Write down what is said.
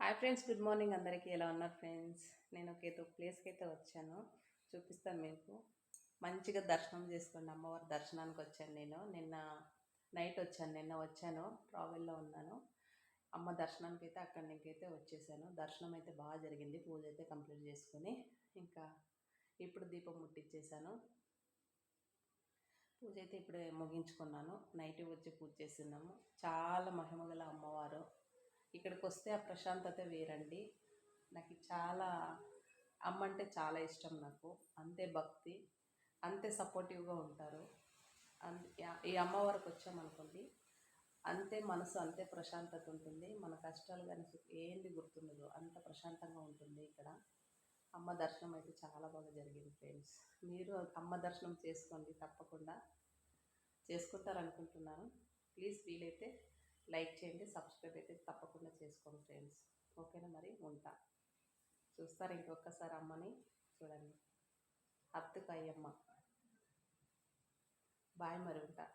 Hi friends, good morning అందరికీ. ఎలా ఉన్నారు ఫ్రెండ్స్? నేను ఒక ప్లేస్కి అయితే వచ్చాను, చూపిస్తాను మీకు. మంచిగా దర్శనం చేసుకోండి. అమ్మవారి దర్శనానికి వచ్చాను. నేను నిన్న నైట్ వచ్చాను, నిన్న వచ్చాను, ట్రావెల్లో ఉన్నాను. అమ్మ దర్శనానికి అయితే అక్కడి నుంచి అయితే వచ్చేసాను. దర్శనం అయితే బాగా జరిగింది. పూజ అయితే కంప్లీట్ చేసుకొని ఇంకా ఇప్పుడు దీపం ముట్టించేసాను. పూజ అయితే ఇప్పుడే ముగించుకున్నాను. నైట్ వచ్చి పూజ చేస్తున్నాము. చాలా మహిమగల అమ్మవారు. ఇక్కడికి వస్తే ఆ ప్రశాంతత వేరండి. నాకు చాలా అమ్మ అంటే చాలా ఇష్టం. నాకు అంతే భక్తి, అంతే సపోర్టివ్గా ఉంటారు. ఈ అమ్మవారికి వచ్చామనుకోండి, అంతే మనసు, అంతే ప్రశాంతత ఉంటుంది. మన కష్టాలు కానీ ఏంది గుర్తుండదు, అంత ప్రశాంతంగా ఉంటుంది ఇక్కడ. అమ్మ దర్శనం అయితే చాలా బాగా జరిగింది ఫ్రెండ్స్. మీరు అమ్మ దర్శనం చేసుకోండి, తప్పకుండా చేసుకుంటారనుకుంటున్నాను. ప్లీజ్ వీలైతే లైక్ చేయండి, సబ్స్క్రైబ్ అయితే తప్పకుండా చేసుకోండి ఫ్రెండ్స్. ఓకేనా? మరి ఉంటా. చూస్తారు ఇంకొకసారి అమ్మని చూడండి. అత్తుకయ్యమ్మ. బాయ్, మరి ఉంటా.